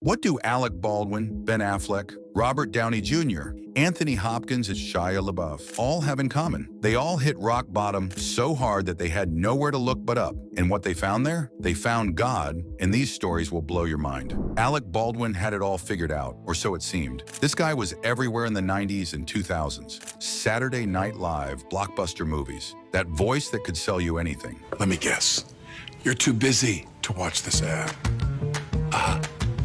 What do Alec Baldwin, Ben Affleck, Robert Downey Jr., Anthony Hopkins, and Shia LaBeouf all have in common? They all hit rock bottom so hard that they had nowhere to look but up. And what they found there? They found God, and these stories will blow your mind. Alec Baldwin had it all figured out, or so it seemed. This guy was everywhere in the 90s and 2000s. Saturday Night Live, blockbuster movies. That voice that could sell you anything. Let me guess. You're too busy to watch this ad.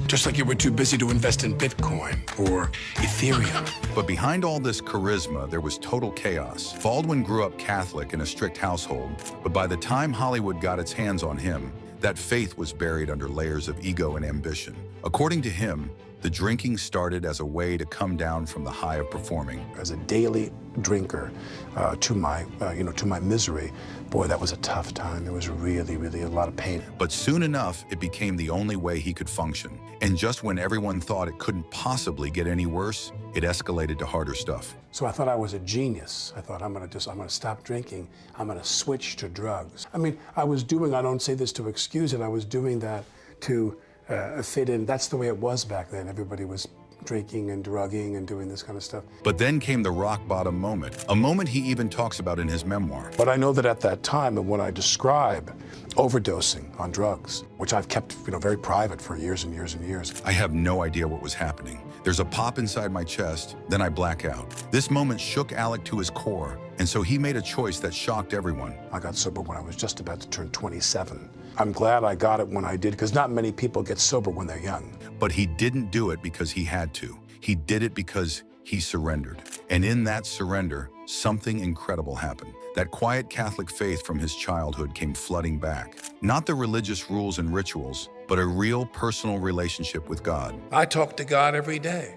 Just like you were too busy to invest in Bitcoin or Ethereum. But behind all this charisma, there was total chaos. Baldwin grew up Catholic in a strict household, but by the time Hollywood got its hands on him, that faith was buried under layers of ego and ambition. According to him, the drinking started as a way to come down from the high of performing. As a daily drinker, to my misery, boy, that was a tough time. There was really, really a lot of pain. But soon enough, it became the only way he could function. And just when everyone thought it couldn't possibly get any worse, it escalated to harder stuff. So I thought I was a genius. I thought I'm gonna stop drinking. I'm gonna switch to drugs. I mean, I don't say this to excuse it, I was doing that to fit in. That's the way it was back then. Everybody was drinking and drugging and doing this kind of stuff. But then came the rock bottom moment, a moment he even talks about in his memoir. But I know that at that time, and when I describe overdosing on drugs, which I've kept very private for years and years and years. I have no idea what was happening. There's a pop inside my chest, then I black out. This moment shook Alec to his core, and so he made a choice that shocked everyone. I got sober when I was just about to turn 27. I'm glad I got it when I did, because not many people get sober when they're young. But he didn't do it because he had to. He did it because he surrendered. And in that surrender, something incredible happened. That quiet Catholic faith from his childhood came flooding back. Not the religious rules and rituals, but a real personal relationship with God. I talk to God every day.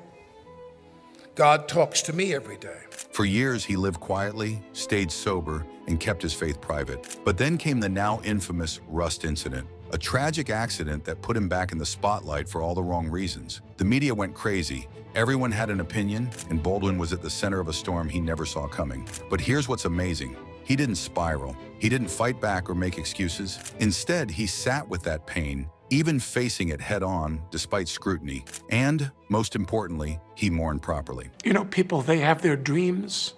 God talks to me every day. For years, he lived quietly, stayed sober, and kept his faith private. But then came the now infamous Rust incident, a tragic accident that put him back in the spotlight for all the wrong reasons. The media went crazy. Everyone had an opinion, and Baldwin was at the center of a storm he never saw coming. But here's what's amazing. He didn't spiral. He didn't fight back or make excuses. Instead, he sat with that pain, even facing it head on despite scrutiny. And, most importantly, he mourned properly. People, they have their dreams.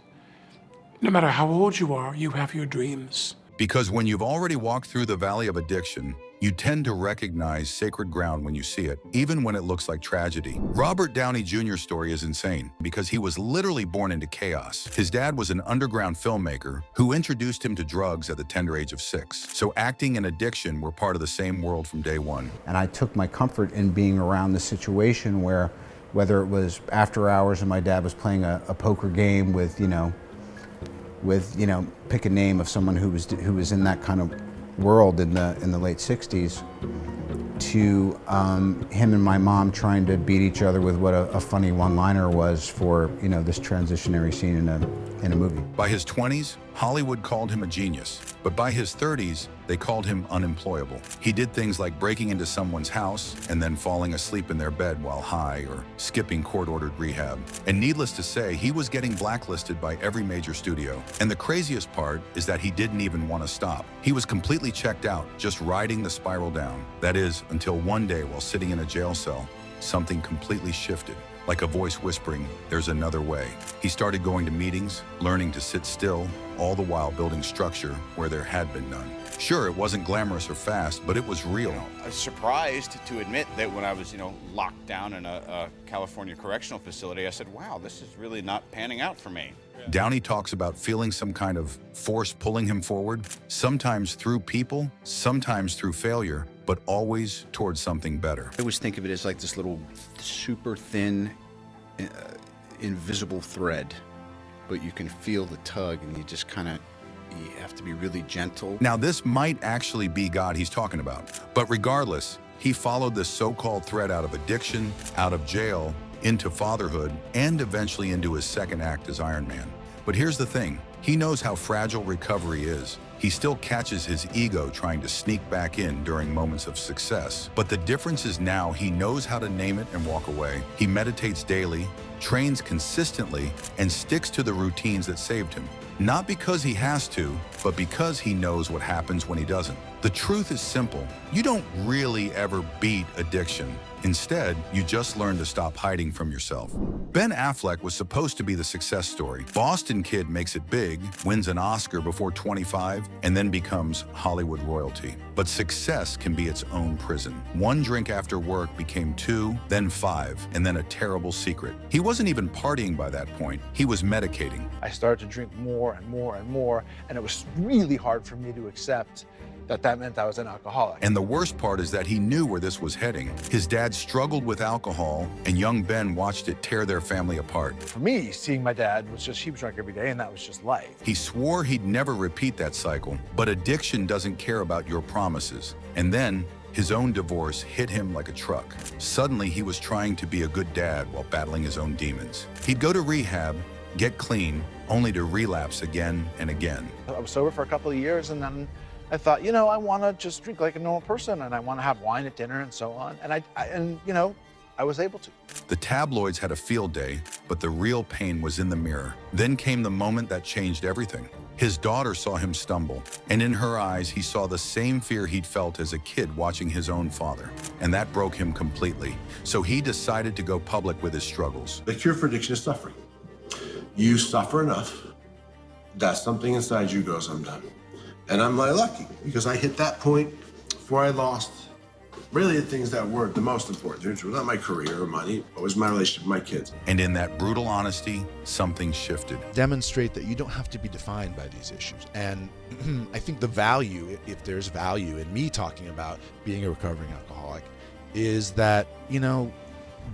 No matter how old you are, you have your dreams. Because when you've already walked through the valley of addiction, you tend to recognize sacred ground when you see it, even when it looks like tragedy. Robert Downey Jr.'s story is insane because he was literally born into chaos. His dad was an underground filmmaker who introduced him to drugs at the tender age of 6. So acting and addiction were part of the same world from day one. And I took my comfort in being around the situation where, whether it was after hours and my dad was playing a poker game with pick a name of someone who was in that kind of world in the late 60s, to him and my mom trying to beat each other with what a funny one-liner was for this transitionary scene in a movie. By his 20s, Hollywood called him a genius, but by his 30s, they called him unemployable. He did things like breaking into someone's house and then falling asleep in their bed while high, or skipping court-ordered rehab. And needless to say, he was getting blacklisted by every major studio. And the craziest part is that he didn't even want to stop. He was completely checked out, just riding the spiral down. That is, until one day while sitting in a jail cell, something completely shifted. Like a voice whispering, "There's another way." He started going to meetings, learning to sit still, all the while building structure where there had been none. Sure, it wasn't glamorous or fast, but it was real. I was surprised to admit that when I was, locked down in a California correctional facility, I said, wow, this is really not panning out for me. Downey talks about feeling some kind of force pulling him forward, sometimes through people, sometimes through failure, but always towards something better. I always think of it as like this little super thin, invisible thread, but you can feel the tug and you have to be really gentle. Now, this might actually be God he's talking about, but regardless, he followed this so-called thread out of addiction, out of jail, into fatherhood, and eventually into his second act as Iron Man. But here's the thing, he knows how fragile recovery is. He still catches his ego trying to sneak back in during moments of success. But the difference is now he knows how to name it and walk away. He meditates daily, trains consistently, and sticks to the routines that saved him. Not because he has to, but because he knows what happens when he doesn't. The truth is simple. You don't really ever beat addiction. Instead, you just learn to stop hiding from yourself. Ben Affleck was supposed to be the success story. Boston Kid makes it big, wins an Oscar before 25, and then becomes Hollywood royalty. But success can be its own prison. One drink after work became 2, then 5, and then a terrible secret. He wasn't even partying by that point. He was medicating. I started to drink more and more and more, and it was really hard for me to accept that meant I was an alcoholic. And the worst part is that he knew where this was heading. His dad struggled with alcohol, and young Ben watched it tear their family apart. For me, seeing my dad was just, he was drunk every day, and that was just life. He swore he'd never repeat that cycle, but addiction doesn't care about your promises. And then, his own divorce hit him like a truck. Suddenly, he was trying to be a good dad while battling his own demons. He'd go to rehab, get clean, only to relapse again and again. I was sober for a couple of years, and then I thought, I want to just drink like a normal person, and I want to have wine at dinner and so on. And I was able to. The tabloids had a field day, but the real pain was in the mirror. Then came the moment that changed everything. His daughter saw him stumble, and in her eyes, he saw the same fear he'd felt as a kid watching his own father. And that broke him completely. So he decided to go public with his struggles. The cure for addiction is suffering. You suffer enough that something inside you goes, I'm done. And I'm lucky because I hit that point before I lost really the things that were the most important. It was not my career or money, it was my relationship with my kids. And in that brutal honesty, something shifted. Demonstrate that you don't have to be defined by these issues. And I think the value, if there's value in me talking about being a recovering alcoholic, is that,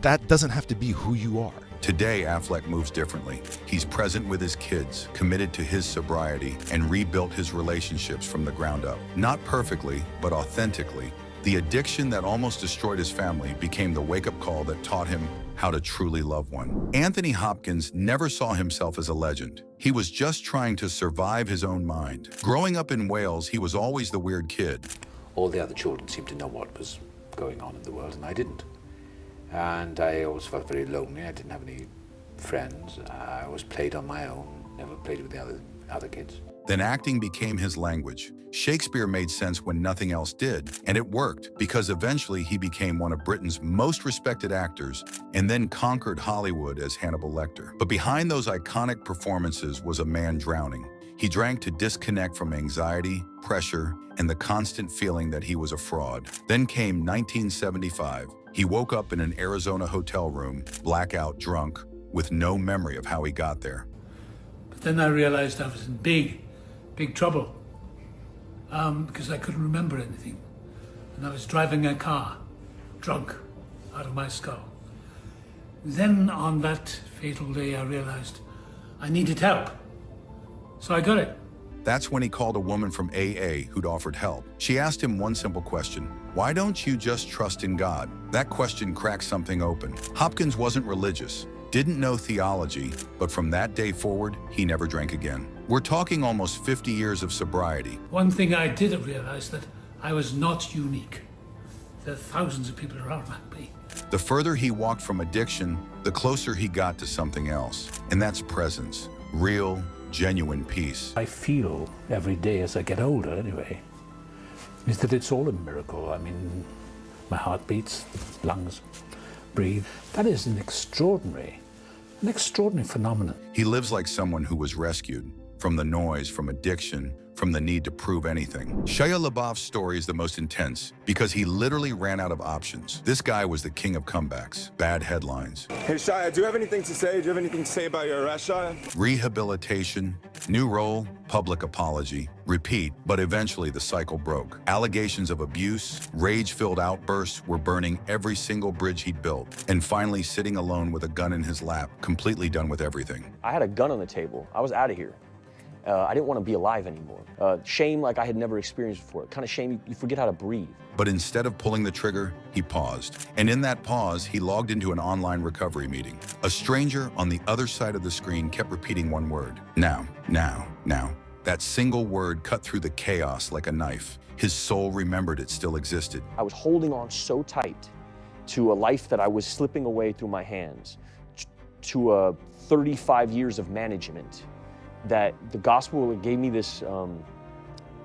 that doesn't have to be who you are. Today, Affleck moves differently. He's present with his kids, committed to his sobriety, and rebuilt his relationships from the ground up. Not perfectly, but authentically. The addiction that almost destroyed his family became the wake-up call that taught him how to truly love one. Anthony Hopkins never saw himself as a legend. He was just trying to survive his own mind. Growing up in Wales, he was always the weird kid. All the other children seemed to know what was going on in the world, and I didn't. And I always felt very lonely. I didn't have any friends. I always played on my own, never played with the other kids. Then acting became his language. Shakespeare made sense when nothing else did, and it worked because eventually he became one of Britain's most respected actors and then conquered Hollywood as Hannibal Lecter. But behind those iconic performances was a man drowning. He drank to disconnect from anxiety, pressure, and the constant feeling that he was a fraud. Then came 1975. He woke up in an Arizona hotel room, blackout drunk, with no memory of how he got there. But then I realized I was in big trouble because I couldn't remember anything. And I was driving a car, drunk, out of my skull. Then on that fatal day, I realized I needed help. So I got it. That's when he called a woman from AA who'd offered help. She asked him one simple question: why don't you just trust in God? That question cracked something open. Hopkins wasn't religious, didn't know theology, but from that day forward, he never drank again. We're talking almost 50 years of sobriety. One thing I did realize that I was not unique. There are thousands of people around like me. The further he walked from addiction, the closer he got to something else. And that's presence, real, genuine peace. I feel every day as I get older anyway, is that it's all a miracle. I mean, my heart beats, lungs breathe. That is an extraordinary phenomenon. He lives like someone who was rescued from the noise, from addiction, from the need to prove anything. Shia LaBeouf's story is the most intense because he literally ran out of options. This guy was the king of comebacks, bad headlines. Hey Shia, do you have anything to say? Do you have anything to say about your arrest, Shia? Rehabilitation, new role, public apology, repeat, but eventually the cycle broke. Allegations of abuse, rage-filled outbursts were burning every single bridge he'd built, and finally sitting alone with a gun in his lap, completely done with everything. I had a gun on the table. I was out of here. I didn't want to be alive anymore. Shame like I had never experienced before. Kind of shame you forget how to breathe. But instead of pulling the trigger, he paused. And in that pause, he logged into an online recovery meeting. A stranger on the other side of the screen kept repeating one word: now, now, now. That single word cut through the chaos like a knife. His soul remembered it still existed. I was holding on so tight to a life that I was slipping away through my hands, to 35 years of management, that the gospel gave me this,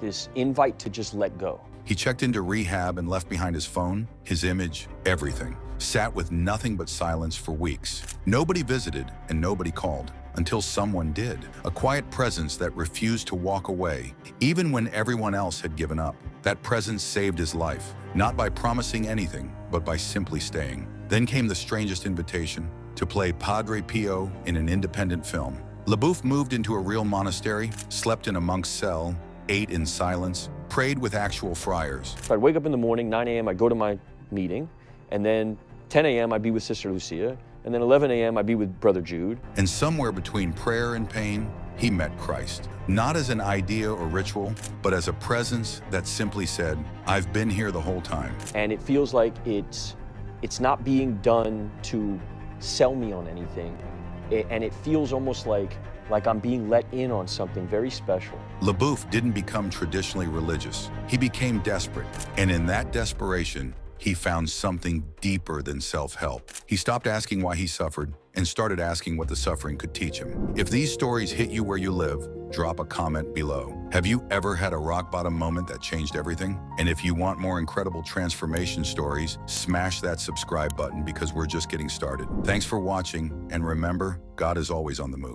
this invite to just let go. He checked into rehab and left behind his phone, his image, everything. Sat with nothing but silence for weeks. Nobody visited and nobody called, until someone did. A quiet presence that refused to walk away, even when everyone else had given up. That presence saved his life, not by promising anything, but by simply staying. Then came the strangest invitation, to play Padre Pio in an independent film. LaBeouf moved into a real monastery, slept in a monk's cell, ate in silence, prayed with actual friars. So I'd wake up in the morning, 9 a.m., I'd go to my meeting, and then 10 a.m. I'd be with Sister Lucia, and then 11 a.m. I'd be with Brother Jude. And somewhere between prayer and pain, he met Christ. Not as an idea or ritual, but as a presence that simply said, I've been here the whole time. And it feels like it's not being done to sell me on anything. And it feels almost like I'm being let in on something very special. LaBeouf didn't become traditionally religious. He became desperate. And in that desperation, he found something deeper than self-help. He stopped asking why he suffered and started asking what the suffering could teach him. If these stories hit you where you live, drop a comment below. Have you ever had a rock bottom moment that changed everything? And if you want more incredible transformation stories, smash that subscribe button because we're just getting started. Thanks for watching, and remember, God is always on the move.